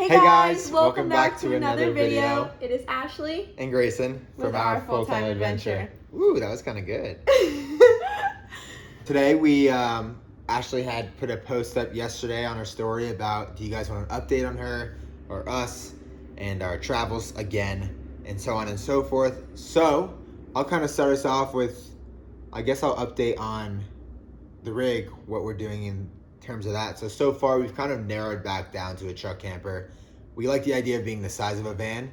Hey guys, welcome back to another video. It is Ashley And Grayson from with our full-time adventure. Ooh, that was kind of good. Today we Ashley had put a post up yesterday on her story about, do you guys want an update on her or us and our travels again and so on and so forth. So I'll kind of start us off with, I guess I'll update on the rig, what we're doing in terms of that. So far we've kind of narrowed back down to a truck camper. We like the idea of being the size of a van.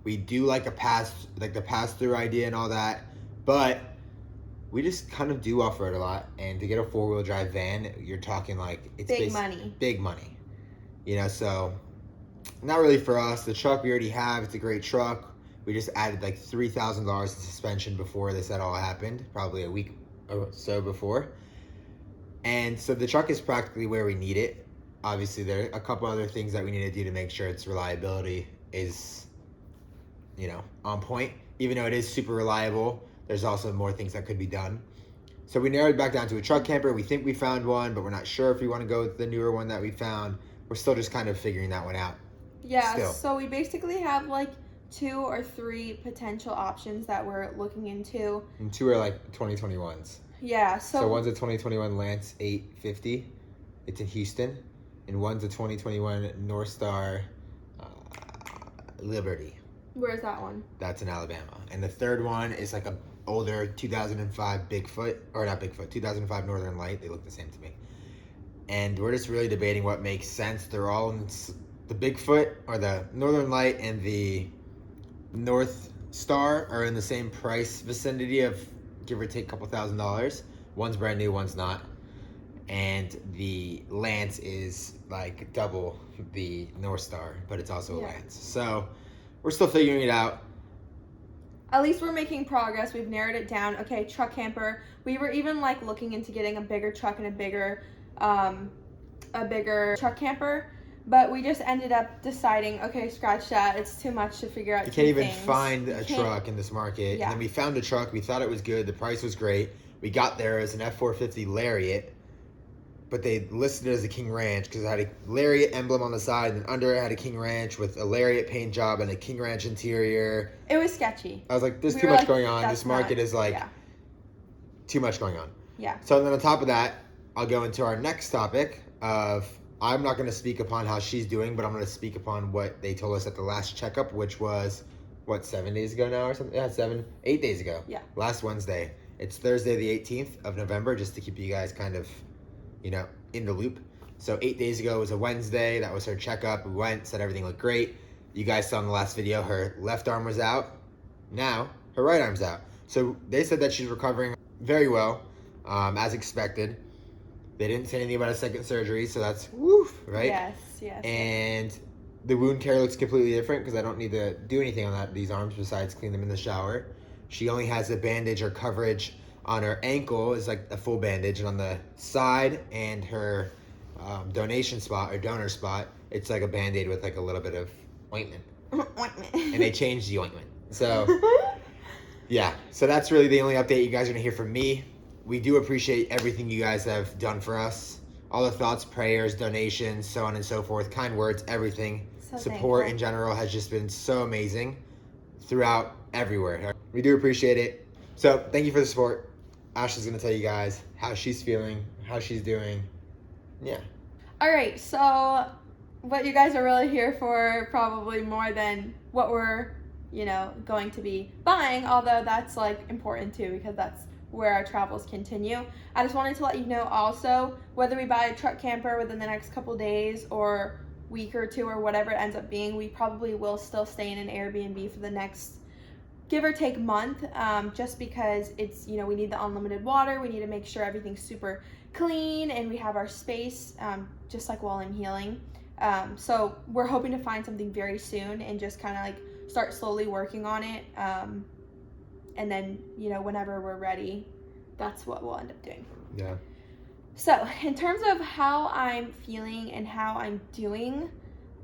We do like the pass-through idea and all that, but we just kind of do off-road a lot. And to get a four-wheel drive van, you're talking like it's big money. Big money, you know. So not really for us. The truck we already have, it's a great truck. We just added like $3,000 in suspension before this had all happened, probably a week or so before. And so the truck is practically where we need it. Obviously, there are a couple other things that we need to do to make sure its reliability is, you know, on point. Even though it is super reliable, there's also more things that could be done. So we narrowed back down to a truck camper. We think we found one, but we're not sure if we want to go with the newer one that we found. We're still just kind of figuring that one out. Yeah, Still. So we basically have like 2 or 3 potential options that we're looking into. And 2 are like 2021s. Yeah, So one's a 2021 Lance 850. It's in Houston. And one's a 2021 North Star Liberty. Where's that one? That's in Alabama. And the third one is like a older 2005 Bigfoot, or not Bigfoot, 2005 Northern Light. They look the same to me. And we're just really debating what makes sense. They're all in the Bigfoot, or the Northern Light and the North Star are in the same price vicinity of give or take a couple $1,000s. One's brand new, one's not. And the Lance is like double the North Star, but it's also a Lance. So we're still figuring it out. At least we're making progress. We've narrowed it down. Okay, truck camper. We were even like looking into getting a bigger truck and a bigger truck camper. But we just ended up deciding, okay, scratch that. It's too much to figure out. You can't even find a truck in this market. Yeah. And then we found a truck. We thought it was good. The price was great. We got there as an F450 Lariat, but they listed it as a King Ranch because it had a Lariat emblem on the side, and under it had a King Ranch with a Lariat paint job and a King Ranch interior. It was sketchy. I was like, there's too much going on. This market is like too much going on. Yeah. So then on top of that, I'll go into our next topic of, I'm not going to speak upon how she's doing, but I'm going to speak upon what they told us at the last checkup, which was, 7 days ago now or something? Yeah, 8 days ago. Yeah. Last Wednesday. It's Thursday the 18th of November, just to keep you guys kind of, you know, in the loop. So 8 days ago was a Wednesday. That was her checkup. We went, said everything looked great. You guys saw in the last video, her left arm was out. Now, her right arm's out. So they said that she's recovering very well, as expected. They didn't say anything about a second surgery, so that's woof, right? Yes. And the wound care looks completely different because I don't need to do anything on these arms besides clean them in the shower. She only has a bandage or coverage on her ankle, is like a full bandage, and on the side and her donation spot or donor spot, it's like a Band-Aid with like a little bit of ointment. And they changed the ointment. So yeah, so that's really the only update you guys are gonna hear from me. We do appreciate everything you guys have done for us. All the thoughts, prayers, donations, so on and so forth, kind words, everything. Support in general has just been so amazing throughout everywhere. We do appreciate it. So thank you for the support. Ashley's going to tell you guys how she's feeling, how she's doing. Yeah. All right, so what you guys are really here for, probably more than what we're, you know, going to be buying, although that's like important too because that's where our travels continue. I just wanted to let you know also, whether we buy a truck camper within the next couple days or week or 2 or whatever it ends up being, we probably will still stay in an Airbnb for the next give or take month, just because it's, you know, we need the unlimited water, we need to make sure everything's super clean and we have our space, just like while I'm healing. So we're hoping to find something very soon and just kind of like start slowly working on it. And then, you know, whenever we're ready, that's what we'll end up doing. Yeah. So in terms of how I'm feeling and how I'm doing,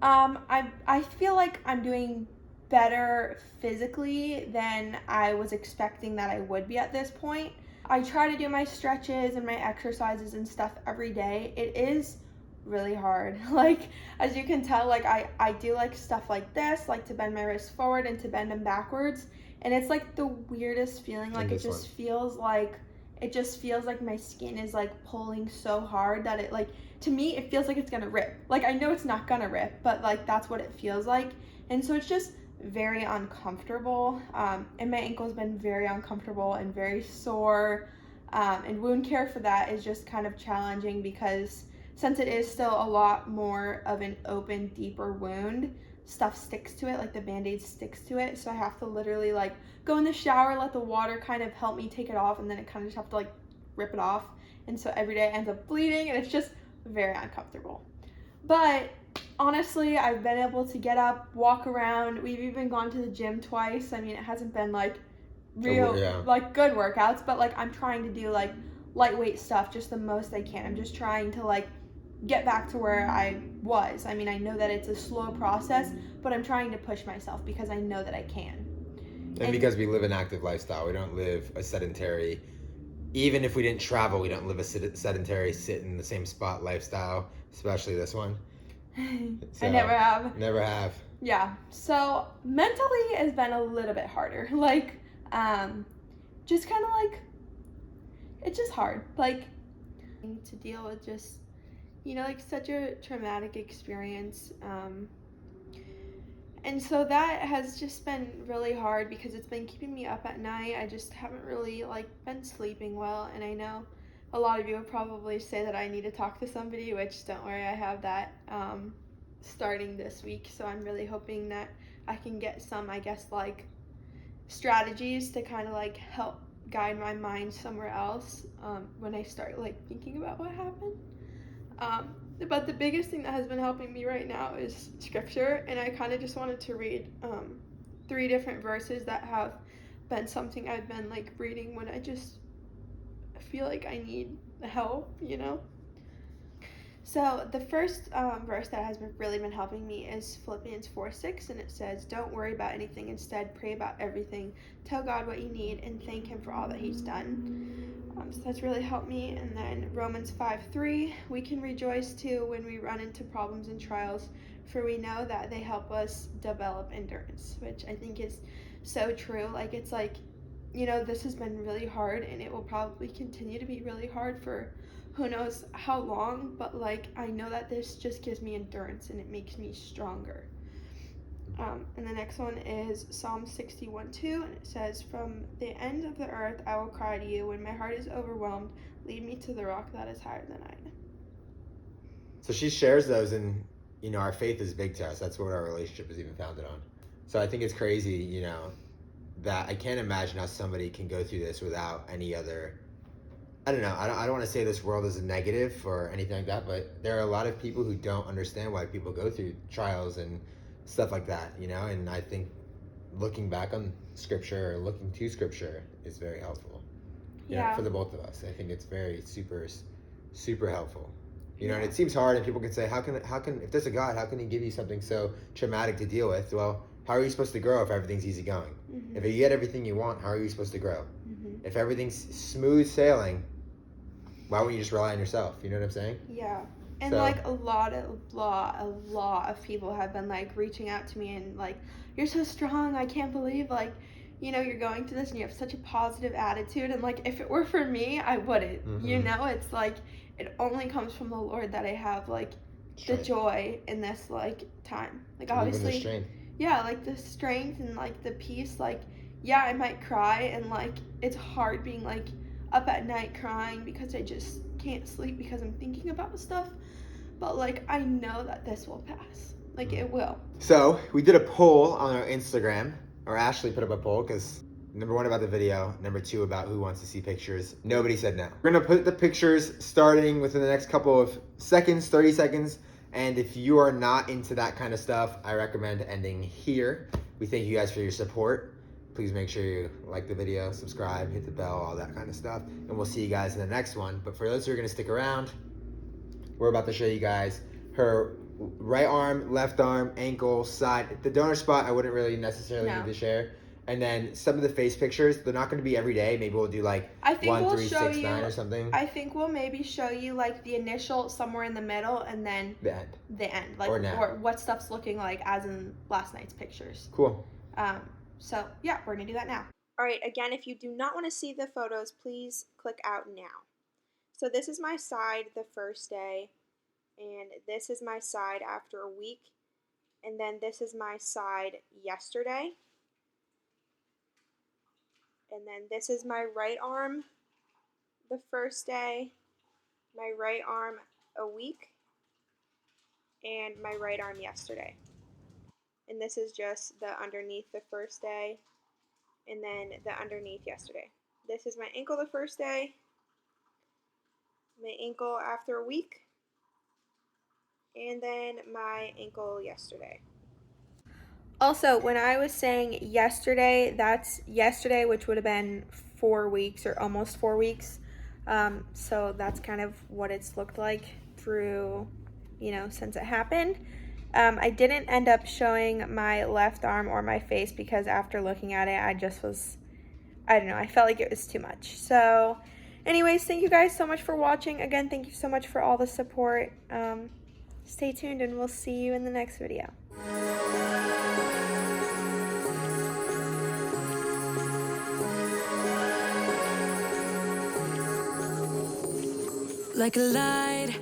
I feel like I'm doing better physically than I was expecting that I would be at this point. I try to do my stretches and my exercises and stuff every day. It is really hard. Like, as you can tell, like I do like stuff like this, like to bend my wrists forward and to bend them backwards, and it's like the weirdest feeling. Like it just feels like my skin is like pulling so hard that it, like, to me it feels like it's gonna rip. Like, I know it's not gonna rip, but like that's what it feels like. And so it's just very uncomfortable, and my ankle's been very uncomfortable and very sore, and wound care for that is just kind of challenging because since it is still a lot more of an open, deeper wound, stuff sticks to it, like the Band-Aid sticks to it, so I have to literally like go in the shower, let the water kind of help me take it off, and then it kind of just have to like rip it off, and so every day it ends up bleeding, and it's just very uncomfortable. But honestly, I've been able to get up, walk around. We've even gone to the gym twice. I mean, it hasn't been like real like good workouts, but like I'm trying to do like lightweight stuff just the most I can. I'm just trying to like get back to where I was. I mean, I know that it's a slow process, but I'm trying to push myself because I know that I can. And because we live an active lifestyle, we don't live a sedentary, even if we didn't travel, we don't live a sedentary, sit in the same spot lifestyle, especially this one. So, I never have. Never have. Yeah. So mentally has been a little bit harder. Like, just kind of like, it's just hard. Like, to deal with just, you know, like such a traumatic experience. And so that has just been really hard because it's been keeping me up at night. I just haven't really like been sleeping well. And I know a lot of you would probably say that I need to talk to somebody, which don't worry, I have that starting this week. So I'm really hoping that I can get some, I guess, like strategies to kind of like help guide my mind somewhere else when I start like thinking about what happened. But the biggest thing that has been helping me right now is scripture, and I kind of just wanted to read 3 different verses that have been something I've been like reading when I just feel like I need help, you know? So the first verse that has really been helping me is Philippians 4:6, and it says, "Don't worry about anything. Instead, pray about everything. Tell God what you need and thank Him for all that He's done." So that's really helped me. And then Romans 5:3, "We can rejoice too when we run into problems and trials, for we know that they help us develop endurance," which I think is so true. Like, it's like, you know, this has been really hard, and it will probably continue to be really hard for who knows how long, but like I know that this just gives me endurance and it makes me stronger. And the next one is Psalm 61:2, and it says, "From the end of the earth I will cry to you. When my heart is overwhelmed, lead me to the rock that is higher than I." So she shares those, and you know, our faith is big to us. That's what our relationship is even founded on. So I think it's crazy, you know, that I can't imagine how somebody can go through this without any other, I don't know, I don't want to say this world is a negative or anything like that, but there are a lot of people who don't understand why people go through trials and stuff like that, you know, and I think looking back on scripture or looking to scripture is very helpful. You know, for the both of us. I think it's very super helpful. You know, and it seems hard, and people can say, how can if there's a God, how can He give you something so traumatic to deal with? Well, how are you supposed to grow if everything's easy going? Mm-hmm. If you get everything you want, how are you supposed to grow? Mm-hmm. If everything's smooth sailing, why wouldn't you just rely on yourself? You know what I'm saying? Yeah. And so, like a lot of people have been like reaching out to me and like, "You're so strong. I can't believe like, you know, you're going through this and you have such a positive attitude." And like, if it were for me, I wouldn't. Mm-hmm. You know, it's like it only comes from the Lord that I have like strength. The joy in this like time. Like, and obviously, yeah, like the strength and like the peace. Like, yeah, I might cry and like it's hard being like up at night crying because I just can't sleep because I'm thinking about stuff, but like I know that this will pass. Like, it will. So we did a poll on our Instagram, or Ashley put up a poll because number 1 about the video, number 2 about who wants to see pictures. Nobody said no. We're gonna put the pictures starting within the next couple of seconds, 30 seconds, and if you are not into that kind of stuff, I recommend ending here. We thank you guys for your support. Please make sure you like the video, subscribe, hit the bell, all that kind of stuff. And we'll see you guys in the next one. But for those who are going to stick around, we're about to show you guys her right arm, left arm, ankle, side. The donor spot I wouldn't really necessarily need to share. And then some of the face pictures, they're not going to be every day. Maybe we'll do like I think 1, we'll 3, show 6, you 9 or something. I think we'll maybe show you like the initial somewhere in the middle and then The end. the end, like Or now. or what stuff's looking like as in last night's pictures. Cool. So yeah, we're gonna do that now. All right, again, if you do not want to see the photos, please click out now. So this is my side the first day, and this is my side after a week, and then this is my side yesterday. And then this is my right arm the first day, my right arm a week, and my right arm yesterday. And this is just the underneath the first day, and then the underneath yesterday. This is my ankle the first day, my ankle after a week, and then my ankle yesterday. Also, when I was saying yesterday, that's yesterday, which would have been 4 weeks or almost 4 weeks. So that's kind of what it's looked like through, since it happened. I didn't end up showing my left arm or my face because after looking at it, I don't know, I felt like it was too much. So anyways, thank you guys so much for watching. Again, thank you so much for all the support. Stay tuned and we'll see you in the next video. Like a light